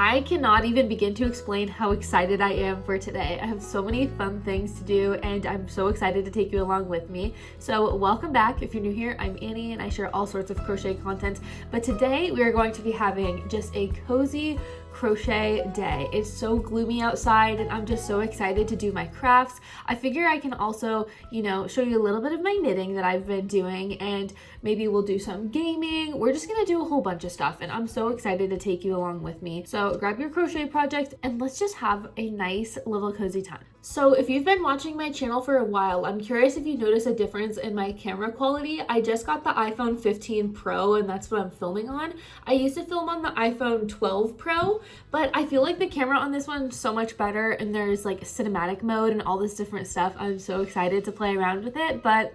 I cannot even begin to explain how excited I am for today. I have so many fun things to do and I'm so excited to take you along with me. So welcome back. If you're new here, I'm Annie and I share all sorts of crochet content. But today we are going to be having just a cozy crochet day. It's so gloomy outside and I'm just so excited to do my crafts. I figure I can also, show you a little bit of my knitting that I've been doing, and maybe we'll do some gaming. We're just gonna do a whole bunch of stuff and I'm so excited to take you along with me. So grab your crochet project and let's just have a nice little cozy time. So if you've been watching my channel for a while, I'm curious if you notice a difference in my camera quality. I just got the iPhone 15 Pro and that's what I'm filming on. I used to film on the iPhone 12 Pro, but I feel like the camera on this one's so much better and there's like cinematic mode and all this different stuff. I'm so excited to play around with it, but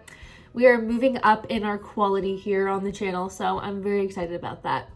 we are moving up in our quality here on the channel, so I'm very excited about that.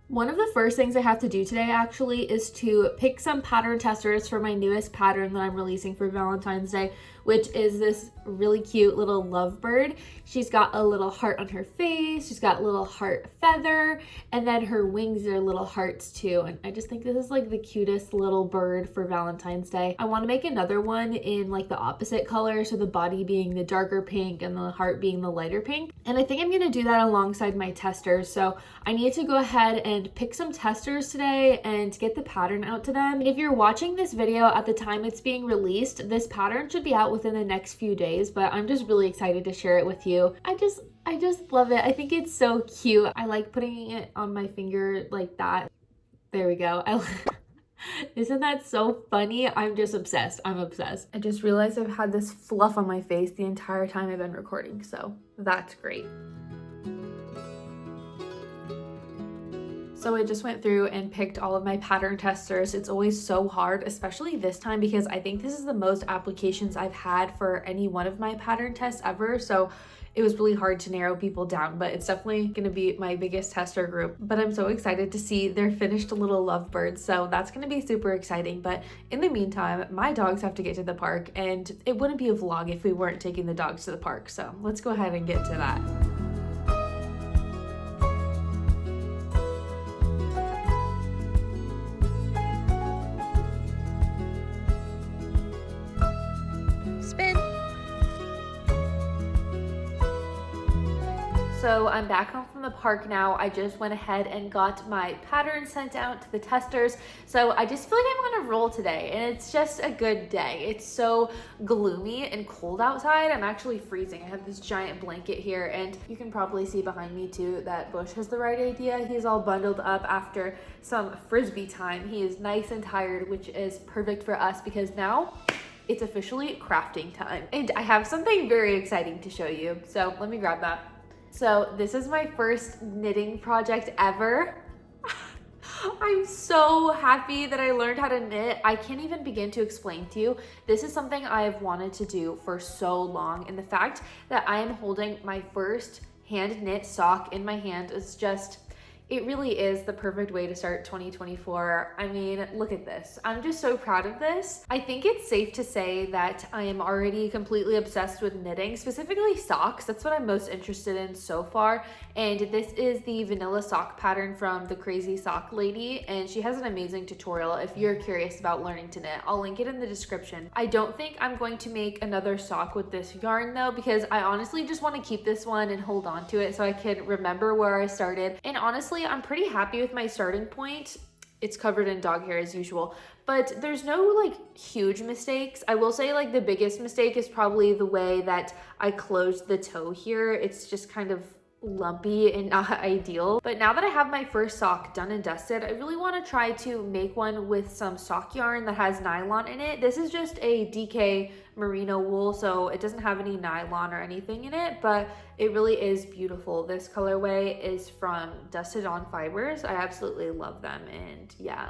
One of the first things I have to do today actually is to pick some pattern testers for my newest pattern that I'm releasing for Valentine's Day, which is this really cute little lovebird. She's got a little heart on her face, she's got a little heart feather, and then her wings are little hearts too. And I just think this is like the cutest little bird for Valentine's Day. I want to make another one in like the opposite color, so the body being the darker pink and the heart being the lighter pink. And I think I'm going to do that alongside my testers. So I need to go ahead and pick some testers today and get the pattern out to them. And if you're watching this video at the time it's being released, this pattern should be out within the next few days, but I'm just really excited to share it with you. I just love it. I think it's so cute. I like putting it on my finger like that. There we go. Isn't that so funny? I'm just obsessed. I'm obsessed. I just realized I've had this fluff on my face the entire time I've been recording, so that's great. So I just went through and picked all of my pattern testers. It's always so hard, especially this time, because I think this is the most applications I've had for any one of my pattern tests ever. So it was really hard to narrow people down, but it's definitely gonna be my biggest tester group. But I'm so excited to see their finished little lovebirds. So that's gonna be super exciting. But in the meantime, my dogs have to get to the park and it wouldn't be a vlog if we weren't taking the dogs to the park. So let's go ahead and get to that. So I'm back home from the park now. I just went ahead and got my pattern sent out to the testers. So I just feel like I'm on a roll today and it's just a good day. It's so gloomy and cold outside. I'm actually freezing. I have this giant blanket here and you can probably see behind me too that Bush has the right idea. He's all bundled up after some frisbee time. He is nice and tired, which is perfect for us because now it's officially crafting time. And I have something very exciting to show you. So let me grab that. So this is my first knitting project ever. I'm so happy that I learned how to knit. I can't even begin to explain to you. This is something I have wanted to do for so long. And the fact that I am holding my first hand knit sock in my hand is just, it really is the perfect way to start 2024. I mean, look at this. I'm just so proud of this. I think it's safe to say that I am already completely obsessed with knitting, specifically socks. That's what I'm most interested in so far. And this is the vanilla sock pattern from the Crazy Sock Lady. And she has an amazing tutorial if you're curious about learning to knit. I'll link it in the description. I don't think I'm going to make another sock with this yarn though, because I honestly just want to keep this one and hold on to it so I can remember where I started. And honestly, I'm pretty happy with my starting point. It's covered in dog hair as usual, but there's no like huge mistakes. I will say like the biggest mistake is probably the way that I closed the toe here. It's just kind of lumpy and not ideal. But now that I have my first sock done and dusted, I really want to try to make one with some sock yarn that has nylon in it. This is just a DK merino wool, so it doesn't have any nylon or anything in it, but it really is beautiful. This colorway is from Dusted On Fibers. I absolutely love them, and yeah,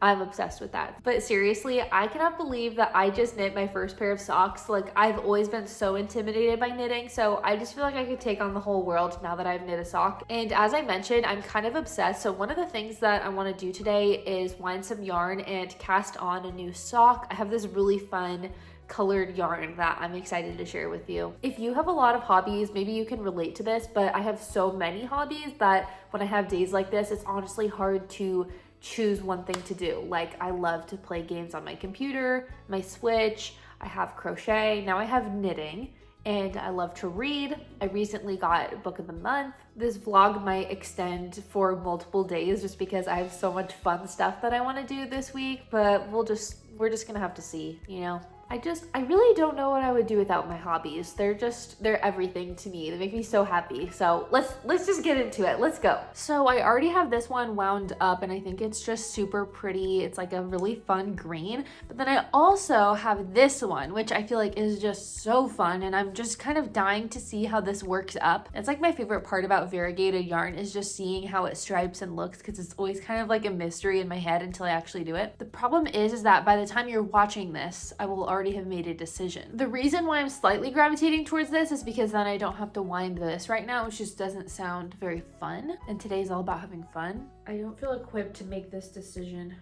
I'm obsessed with that. But seriously, I cannot believe that I just knit my first pair of socks. Like, I've always been so intimidated by knitting, so I just feel like I could take on the whole world now that I've knit a sock. And as I mentioned, I'm kind of obsessed. So one of the things that I want to do today is wind some yarn and cast on a new sock. I have this really fun colored yarn that I'm excited to share with you. If you have a lot of hobbies, maybe you can relate to this, but I have so many hobbies that when I have days like this, it's honestly hard to choose one thing to do. Like, I love to play games on my computer, my Switch, I have crochet, now I have knitting, and I love to read. I recently got book of the month. This vlog might extend for multiple days just because I have so much fun stuff that I want to do this week, but we're just gonna have to see, you know? I really don't know what I would do without my hobbies. They're everything to me. They make me so happy. So let's just get into it. Let's go. So I already have this one wound up and I think it's just super pretty. It's like a really fun green. But then I also have this one, which I feel like is just so fun. And I'm just kind of dying to see how this works up. It's like my favorite part about variegated yarn is just seeing how it stripes and looks, because it's always kind of like a mystery in my head until I actually do it. The problem is that by the time you're watching this, I will already have made a decision. The reason why I'm slightly gravitating towards this is because then I don't have to wind this right now, which just doesn't sound very fun. And today's all about having fun. I don't feel equipped to make this decision.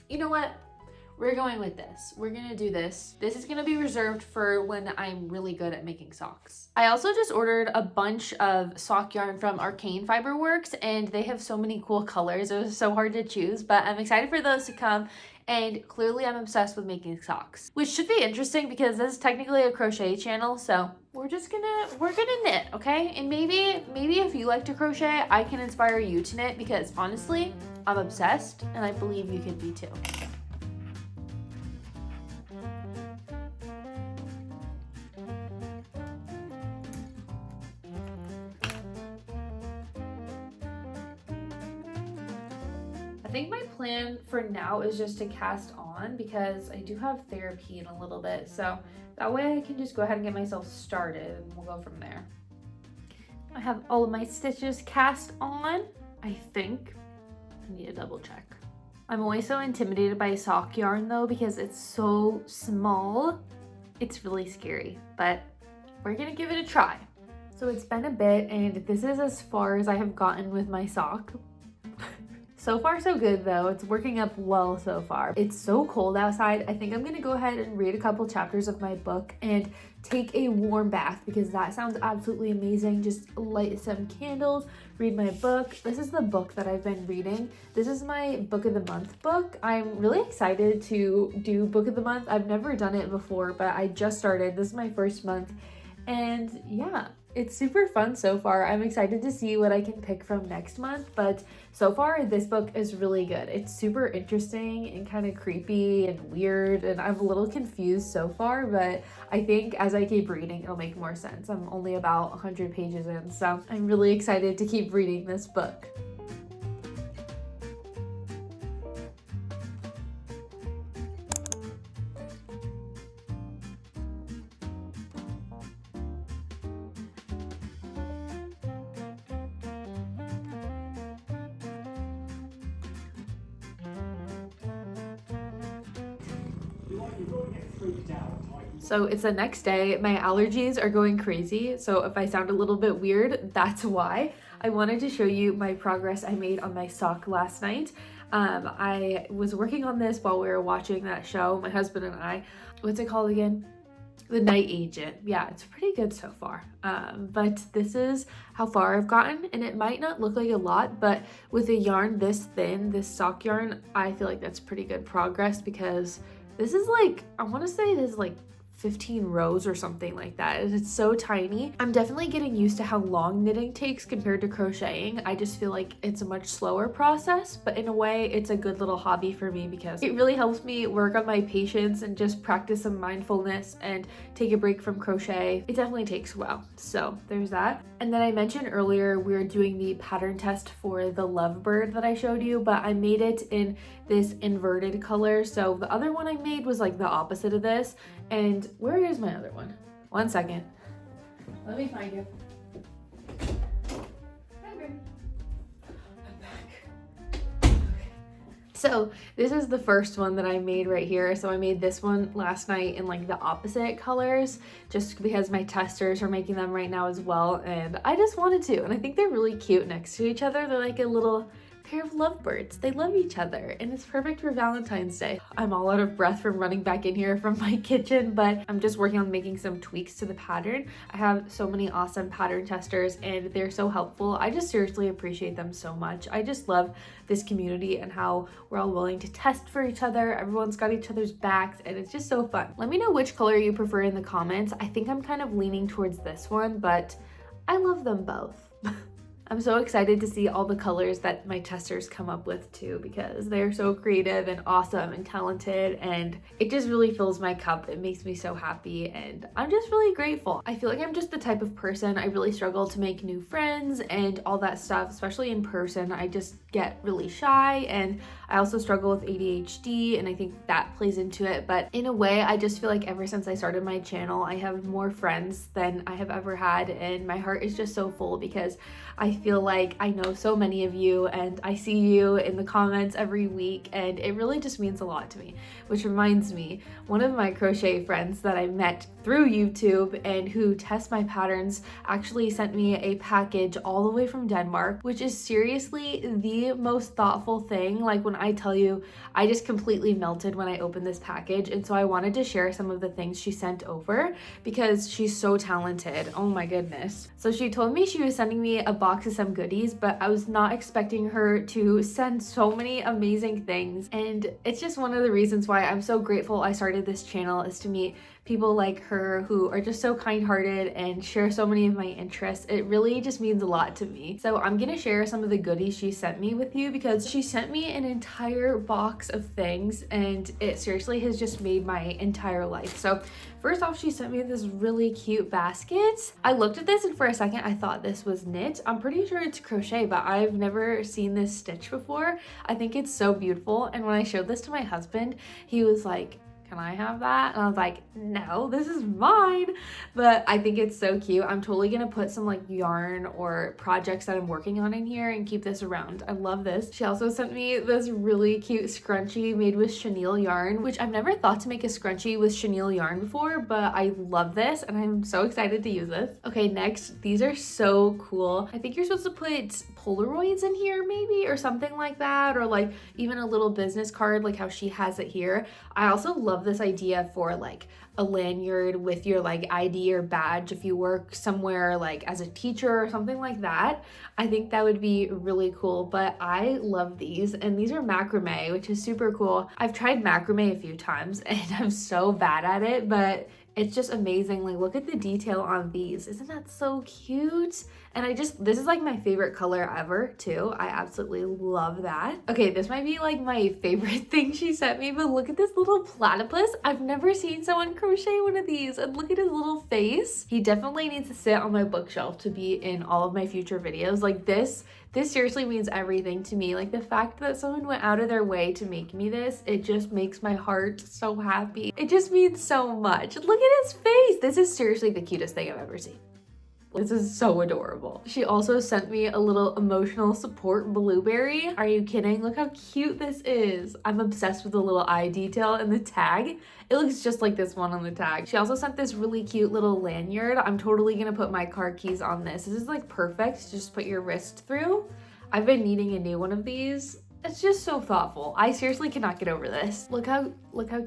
You know what? We're going with this. We're gonna do this. This is gonna be reserved for when I'm really good at making socks. I also just ordered a bunch of sock yarn from Arcane Fiberworks, and they have so many cool colors. It was so hard to choose, but I'm excited for those to come. And clearly I'm obsessed with making socks, which should be interesting because this is technically a crochet channel. So we're gonna knit, okay? And maybe if you like to crochet, I can inspire you to knit, because honestly, I'm obsessed and I believe you can be too. I think my plan for now is just to cast on, because I do have therapy in a little bit, so that way I can just go ahead and get myself started and we'll go from there. I have all of my stitches cast on, I think. I need to double check. I'm always so intimidated by sock yarn though, because it's so small. It's really scary, but we're gonna give it a try. So it's been a bit, and this is as far as I have gotten with my sock. So far so good though. It's working up well so far. It's so cold outside. I think I'm gonna go ahead and read a couple chapters of my book and take a warm bath, because that sounds absolutely amazing. Just light some candles, read my book. This is the book that I've been reading. This is my book of the month book. I'm really excited to do book of the month. I've never done it before, but I just started. This is my first month. And yeah, it's super fun so far. I'm excited to see what I can pick from next month, but so far this book is really good. It's super interesting and kind of creepy and weird, and I'm a little confused so far, but I think as I keep reading, it'll make more sense. I'm only about 100 pages in, so I'm really excited to keep reading this book. So it's the next day. My allergies are going crazy, so if I sound a little bit weird, that's why. I wanted to show you my progress I made on my sock last night. I was working on this while we were watching that show, my husband and I. What's it called again? The Night Agent. Yeah, it's pretty good so far. But this is how far I've gotten, and it might not look like a lot, but with a yarn this thin, this sock yarn, I feel like that's pretty good progress, because this is like, I want to say this is like 15 rows or something like that. It's so tiny. I'm definitely getting used to how long knitting takes compared to crocheting. I just feel like it's a much slower process, but in a way it's a good little hobby for me, because it really helps me work on my patience and just practice some mindfulness and take a break from crochet. It definitely takes a while. So there's that. And then I mentioned earlier we were doing the pattern test for the Lovebird that I showed you, but I made it in this inverted color. So the other one I made was like the opposite of this. And where is my other one? One second. Let me find you. Hi, baby. I'm back. Okay. So this is the first one that I made right here. So I made this one last night in like the opposite colors, just because my testers are making them right now as well. And I just wanted to, and I think they're really cute next to each other. They're like a little pair of lovebirds. They love each other, and it's perfect for Valentine's Day. I'm all out of breath from running back in here from my kitchen, but I'm just working on making some tweaks to the pattern. I have so many awesome pattern testers and they're so helpful. I just seriously appreciate them so much. I just love this community and how we're all willing to test for each other. Everyone's got each other's backs and it's just so fun. Let me know which color you prefer in the comments. I think I'm kind of leaning towards this one, but I love them both. I'm so excited to see all the colors that my testers come up with too, because they're so creative and awesome and talented, and it just really fills my cup. It makes me so happy and I'm just really grateful. I feel like I'm just the type of person, I really struggle to make new friends and all that stuff, especially in person. I just get really shy, and I also struggle with ADHD, and I think that plays into it. But in a way, I just feel like ever since I started my channel, I have more friends than I have ever had, and my heart is just so full because I feel like I know so many of you and I see you in the comments every week, and it really just means a lot to me. Which reminds me, one of my crochet friends that I met through YouTube and who tests my patterns actually sent me a package all the way from Denmark, which is seriously the most thoughtful thing. Like, when I tell you, I just completely melted when I opened this package, and so I wanted to share some of the things she sent over because she's so talented. Oh my goodness. So she told me she was sending me a box of some goodies, but I was not expecting her to send so many amazing things, and it's just one of the reasons why I'm so grateful I started this channel, is to meet people like her who are just so kind-hearted and share so many of my interests. It really just means a lot to me. So I'm gonna share some of the goodies she sent me with you, because she sent me an entire box of things and it seriously has just made my entire life. So first off, she sent me this really cute basket. I looked at this and for a second I thought this was knit. I'm pretty sure it's crochet, but I've never seen this stitch before. I think it's so beautiful, and when I showed this to my husband, he was like, "Can I have that?" And I was like, "No, this is mine." But I think it's so cute. I'm totally gonna put some like yarn or projects that I'm working on in here and keep this around. I love this. She also sent me this really cute scrunchie made with chenille yarn, which I've never thought to make a scrunchie with chenille yarn before, but I love this and I'm so excited to use this. Okay, next, these are so cool. I think you're supposed to put Polaroids in here maybe, or something like that, or like even a little business card like how she has it here. I also love this idea for like a lanyard with your like ID or badge if you work somewhere like as a teacher or something like that. I think that would be really cool, but I love these, and these are macrame, which is super cool. I've tried macrame a few times and I'm so bad at it, but it's just amazing. Like, look at the detail on these. Isn't that so cute? And this is like my favorite color ever too. I absolutely love that. Okay, this might be like my favorite thing she sent me, but look at this little platypus. I've never seen someone crochet one of these, and look at his little face. He definitely needs to sit on my bookshelf to be in all of my future videos. Like this seriously means everything to me. Like, the fact that someone went out of their way to make me this, it just makes my heart so happy. It just means so much. Look at his face. This is seriously the cutest thing I've ever seen. This is so adorable. She also sent me a little emotional support blueberry. Are you kidding? Look how cute this is. I'm obsessed with the little eye detail in the tag. It looks just like this one on the tag. She also sent this really cute little lanyard. I'm totally gonna put my car keys on this. This is like perfect. Just put your wrist through. I've been needing a new one of these. It's just so thoughtful. I seriously cannot get over this. Look how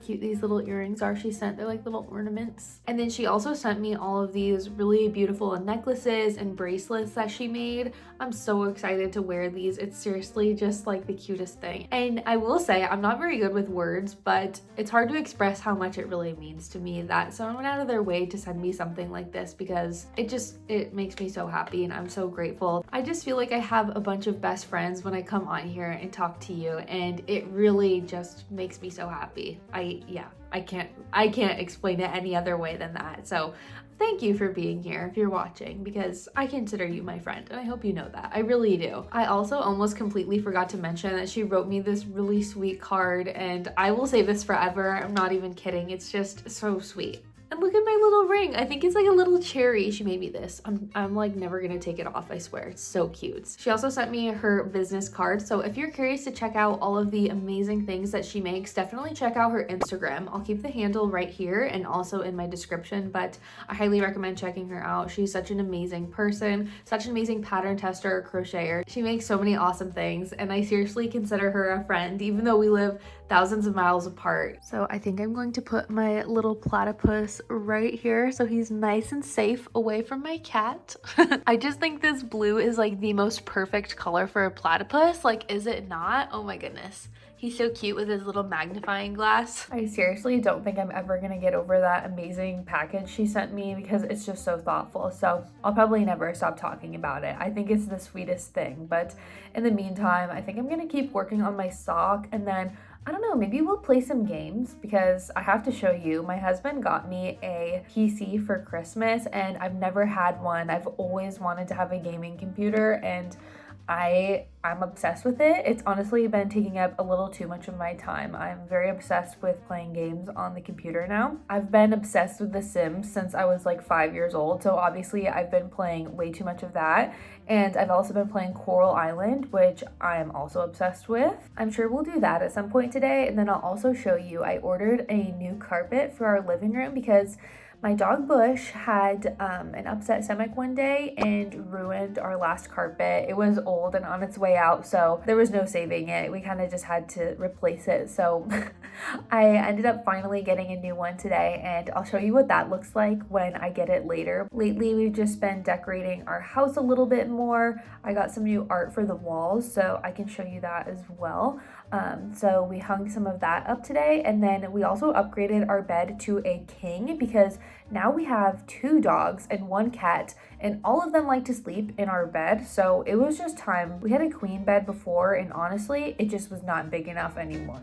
cute these little earrings are she sent. They're like little ornaments. And then she also sent me all of these really beautiful necklaces and bracelets that she made. I'm so excited to wear these. It's seriously just like the cutest thing. And I will say, I'm not very good with words, but it's hard to express how much it really means to me that someone went out of their way to send me something like this, because it makes me so happy and I'm so grateful. I just feel like I have a bunch of best friends when I come on here and talk to you, and it really just makes me so happy. I can't explain it any other way than that. So thank you for being here if you're watching, because I consider you my friend and I hope you know that. I really do. I also almost completely forgot to mention that she wrote me this really sweet card, and I will save this forever. I'm not even kidding. It's just so sweet. And look at my little ring. I think it's like a little cherry. She made me this. I'm like never gonna take it off, I swear. It's so cute. She also sent me her business card. So if you're curious to check out all of the amazing things that she makes, definitely check out her Instagram. I'll keep the handle right here and also in my description, but I highly recommend checking her out. She's such an amazing person, such an amazing pattern tester, crocheter. She makes so many awesome things, and I seriously consider her a friend, even though we live thousands of miles apart. So I think I'm going to put my little platypus right here so he's nice and safe away from my cat. I just think this blue is like the most perfect color for a platypus. Like, is it not? Oh my goodness. He's so cute with his little magnifying glass. I seriously don't think I'm ever gonna get over that amazing package she sent me because it's just so thoughtful. So I'll probably never stop talking about it. I think it's the sweetest thing. But in the meantime, I think I'm gonna keep working on my sock, and then I don't know, maybe we'll play some games because I have to show you. My husband got me a PC for Christmas and I've never had one. I've always wanted to have a gaming computer, and I'm obsessed with it. It's honestly been taking up a little too much of my time. I'm very obsessed with playing games on the computer now. I've been obsessed with The Sims since I was like 5 years old, so obviously I've been playing way too much of that. And I've also been playing Coral Island, which I am also obsessed with. I'm sure we'll do that at some point today, and then I'll also show you I ordered a new carpet for our living room because my dog Bush had an upset stomach one day and ruined our last carpet. It was old and on its way out, so there was no saving it. We kind of just had to replace it. So I ended up finally getting a new one today, and I'll show you what that looks like when I get it later. Lately, we've just been decorating our house a little bit more. I got some new art for the walls, so I can show you that as well. So we hung some of that up today, and then we also upgraded our bed to a king because now we have 2 dogs and 1 cat, and all of them like to sleep in our bed, so it was just time. We had a queen bed before, and honestly, it just was not big enough anymore.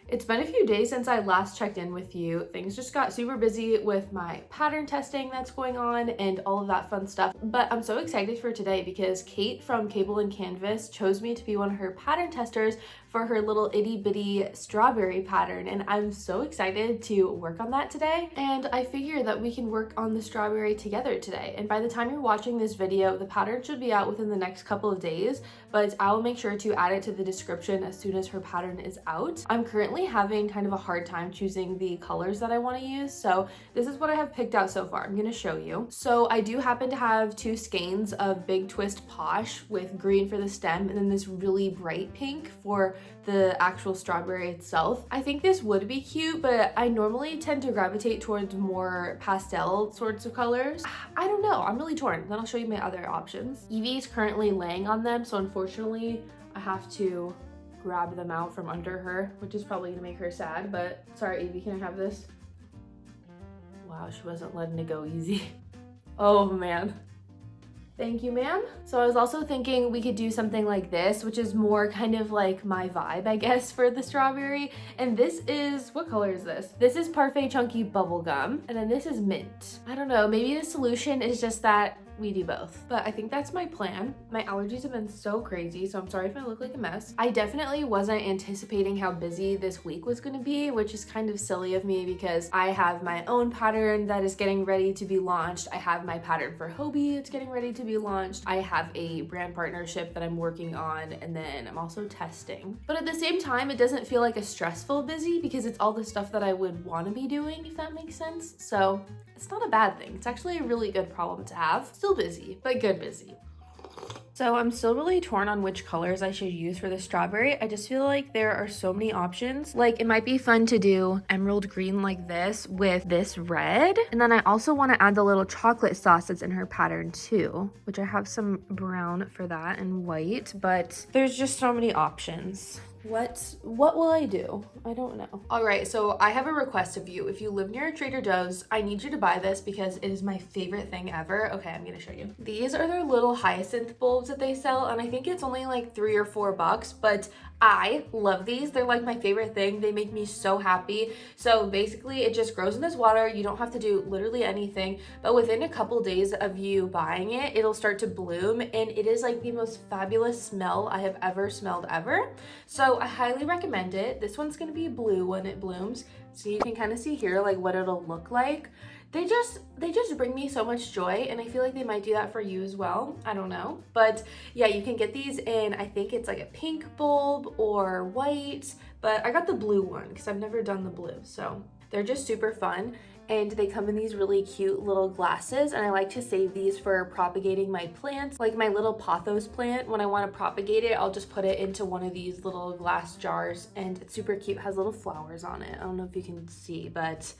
It's been a few days since I last checked in with you. Things just got super busy with my pattern testing that's going on and all of that fun stuff. But I'm so excited for today because Kate from Cable and Canvas chose me to be one of her pattern testers for her little itty bitty strawberry pattern, and I'm so excited to work on that today. And I figure that we can work on the strawberry together today. And by the time you're watching this video, the pattern should be out within the next couple of days, but I'll make sure to add it to the description as soon as her pattern is out. I'm currently having kind of a hard time choosing the colors that I want to use, so this is what I have picked out so far. I'm going to show you. So I do happen to have 2 skeins of Big Twist Posh with green for the stem and then this really bright pink for the actual strawberry itself. I think this would be cute, but I normally tend to gravitate towards more pastel sorts of colors. I don't know, I'm really torn. Then I'll show you my other options. Evie is currently laying on them, so unfortunately I have to grab them out from under her, which is probably gonna make her sad, but sorry Evie, can I have this? Wow, she wasn't letting it go easy. Oh man. Thank you, ma'am. So I was also thinking we could do something like this, which is more kind of like my vibe, I guess, for the strawberry. And this is, what color is this? This is Parfait Chunky Bubblegum, and then this is Mint. I don't know, maybe the solution is just that we do both, but I think that's my plan. My allergies have been so crazy, so I'm sorry if I look like a mess. I definitely wasn't anticipating how busy this week was gonna be, which is kind of silly of me because I have my own pattern that is getting ready to be launched. I have my pattern for Hobie, it's getting ready to be launched. I have a brand partnership that I'm working on, and then I'm also testing. But at the same time, it doesn't feel like a stressful busy because it's all the stuff that I would wanna be doing, if that makes sense. So it's not a bad thing. It's actually a really good problem to have. Still busy, but good busy. So I'm still really torn on which colors I should use for the strawberry. I just feel like there are so many options. Like it might be fun to do emerald green like this with this red. And then I also want to add the little chocolate sauce that's in her pattern too, which I have some brown for that and white, but there's just so many options. What will I do? I don't know. All right, so I have a request of you. If you live near a Trader Joe's, I need you to buy this because it is my favorite thing ever. Okay, I'm gonna show you. These are their little hyacinth bulbs that they sell, and I think it's only like $3 or $4, but I love these. They're like my favorite thing. They make me so happy. So basically it just grows in this water. You don't have to do literally anything, but within a couple days of you buying it, it'll start to bloom, and it is like the most fabulous smell I have ever smelled ever. So I highly recommend it. This one's gonna be blue when it blooms. So you can kind of see here like what it'll look like. They just bring me so much joy, and I feel like they might do that for you as well. I don't know, but yeah, you can get these in, I think it's like a pink bulb or white, but I got the blue one because I've never done the blue. So they're just super fun, and they come in these really cute little glasses, and I like to save these for propagating my plants. Like my little pothos plant, when I want to propagate it, I'll just put it into one of these little glass jars, and it's super cute, has little flowers on it. I don't know if you can see, but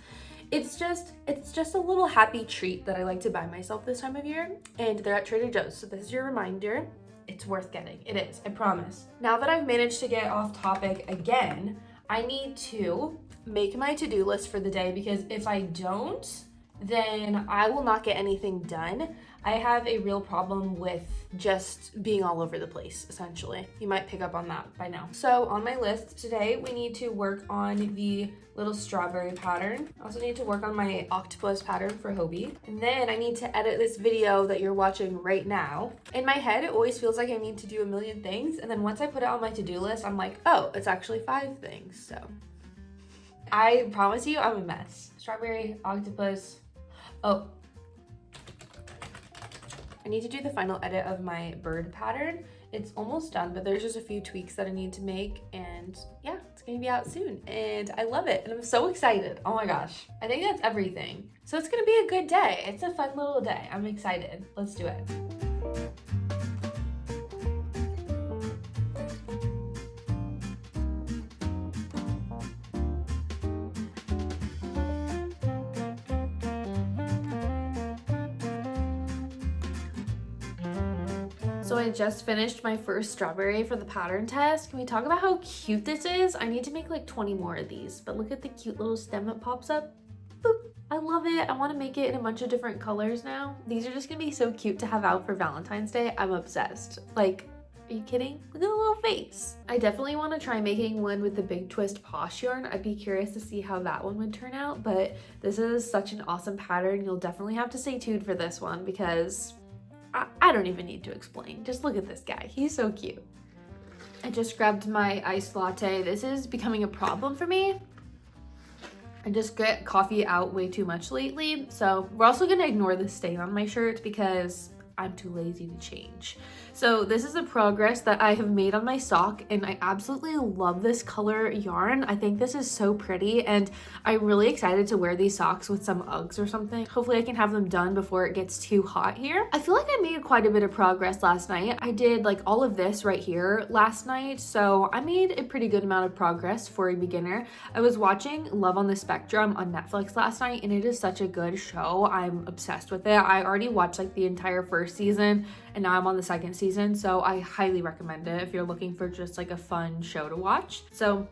it's just a little happy treat that I like to buy myself this time of year, and they're at Trader Joe's. So this is your reminder. It's worth getting. It is, I promise. Now that I've managed to get off topic again, I need to make my to-do list for the day, because if I don't, then I will not get anything done. I have a real problem with just being all over the place, essentially. You might pick up on that by now. So on my list today, we need to work on the little strawberry pattern. I also need to work on my octopus pattern for Hobie. And then I need to edit this video that you're watching right now. In my head, it always feels like I need to do a million things. And then once I put it on my to-do list, I'm like, oh, it's actually 5 things. So I promise you, I'm a mess. Strawberry, octopus. Oh, I need to do the final edit of my bird pattern. It's almost done, but there's just a few tweaks that I need to make, and yeah, it's gonna be out soon, and I love it, and I'm so excited. Oh my gosh. I think that's everything. So it's gonna be a good day. It's a fun little day. I'm excited. Let's do it. So I just finished my first strawberry for the pattern test. Can we talk about how cute this is? I need to make like 20 more of these, but look at the cute little stem that pops up. Boop. I love it. I want to make it in a bunch of different colors now. These are just gonna be so cute to have out for Valentine's Day. I'm obsessed. Like, are you kidding? Look at the little face. I definitely want to try making one with the big twist posh yarn. I'd be curious to see how that one would turn out, but this is such an awesome pattern. You'll definitely have to stay tuned for this one, because I don't even need to explain. Just look at this guy. He's so cute. I just grabbed my iced latte. This is becoming a problem for me. I just get coffee out way too much lately. So we're also gonna ignore the stain on my shirt because I'm too lazy to change. So this is the progress that I have made on my sock, and I absolutely love this color yarn. I think this is so pretty, and I'm really excited to wear these socks with some Uggs or something. Hopefully I can have them done before it gets too hot here. I feel like I made quite a bit of progress last night. I did like all of this right here last night, so I made a pretty good amount of progress for a beginner. I was watching Love on the Spectrum on Netflix last night, and it is such a good show. I'm obsessed with it. I already watched like the entire first season, and now I'm on the second season, so I highly recommend it if you're looking for just like a fun show to watch. So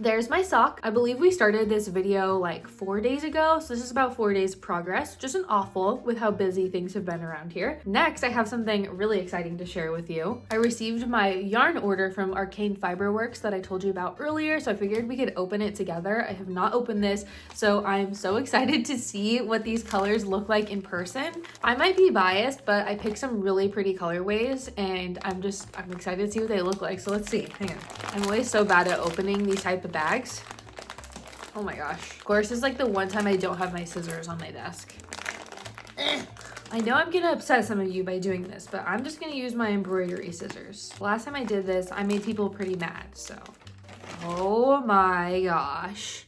there's my sock. I believe we started this video like 4 days ago, so this is about 4 days progress. Just an awful with how busy things have been around here. Next, I have something really exciting to share with you. I received my yarn order from Arcane Fiberworks that I told you about earlier, so I figured we could open it together. I have not opened this, so I'm so excited to see what these colors look like in person. I might be biased, but I picked some really pretty colorways, and I'm excited to see what they look like. So let's see. Hang on. I'm always so bad at opening these type of bags. Oh my gosh. Of course, this is like the one time I don't have my scissors on my desk. I know I'm gonna upset some of you by doing this, but I'm just gonna use my embroidery scissors. Last time I did this, I made people pretty mad, so. Oh my gosh.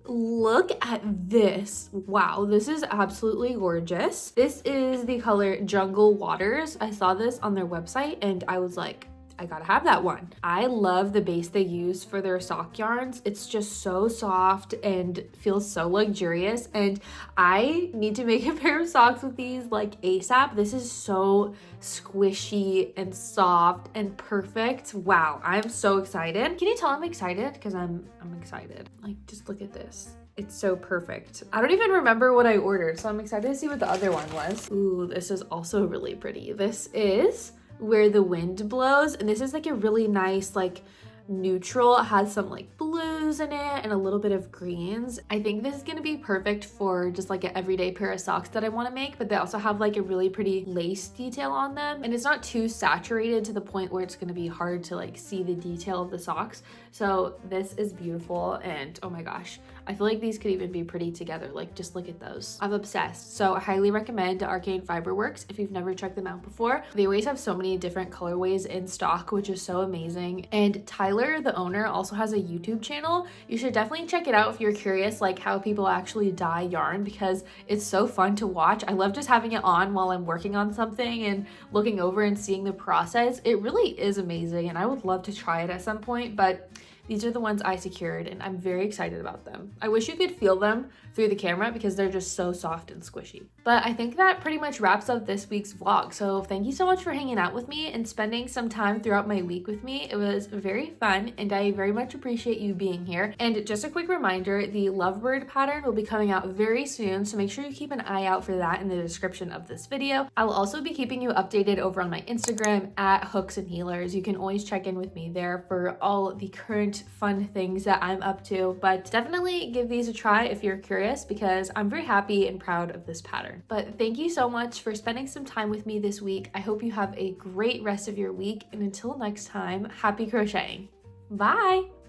Look at this. Wow, this is absolutely gorgeous. This is the color Jungle Waters. I saw this on their website and I was like, I gotta have that one. I love the base they use for their sock yarns. It's just so soft and feels so luxurious, and I need to make a pair of socks with these like ASAP. This is so squishy and soft and perfect. Wow, I'm so excited. Can you tell I'm excited? Because I'm excited. Like, just look at this. It's so perfect. I don't even remember what I ordered, so I'm excited to see what the other one was. Ooh, this is also really pretty. This is Where the Wind Blows, and this is like a really nice like neutral. It has some like blues in it and a little bit of greens. I think this is gonna be perfect for just like an everyday pair of socks that I want to make, but they also have like a really pretty lace detail on them, and it's not too saturated to the point where it's gonna be hard to like see the detail of the socks. So this is beautiful, and oh my gosh, I feel like these could even be pretty together. Like, just look at those. I'm obsessed. So I highly recommend Arcane Fiberworks if you've never checked them out before. They always have so many different colorways in stock, which is so amazing. And Tyler, the owner, also has a YouTube channel. You should definitely check it out if you're curious like how people actually dye yarn, because it's so fun to watch. I love just having it on while I'm working on something and looking over and seeing the process. It really is amazing, and I would love to try it at some point, but these are the ones I secured and I'm very excited about them. I wish you could feel them through the camera because they're just so soft and squishy. But I think that pretty much wraps up this week's vlog. So thank you so much for hanging out with me and spending some time throughout my week with me. It was very fun and I very much appreciate you being here. And just a quick reminder, the Lovebird pattern will be coming out very soon, so make sure you keep an eye out for that in the description of this video. I will also be keeping you updated over on my Instagram at Hooks and Healers. You can always check in with me there for all the current fun things that I'm up to, but definitely give these a try if you're curious, because I'm very happy and proud of this pattern. But thank you so much for spending some time with me this week. I hope you have a great rest of your week, and until next time, happy crocheting. Bye!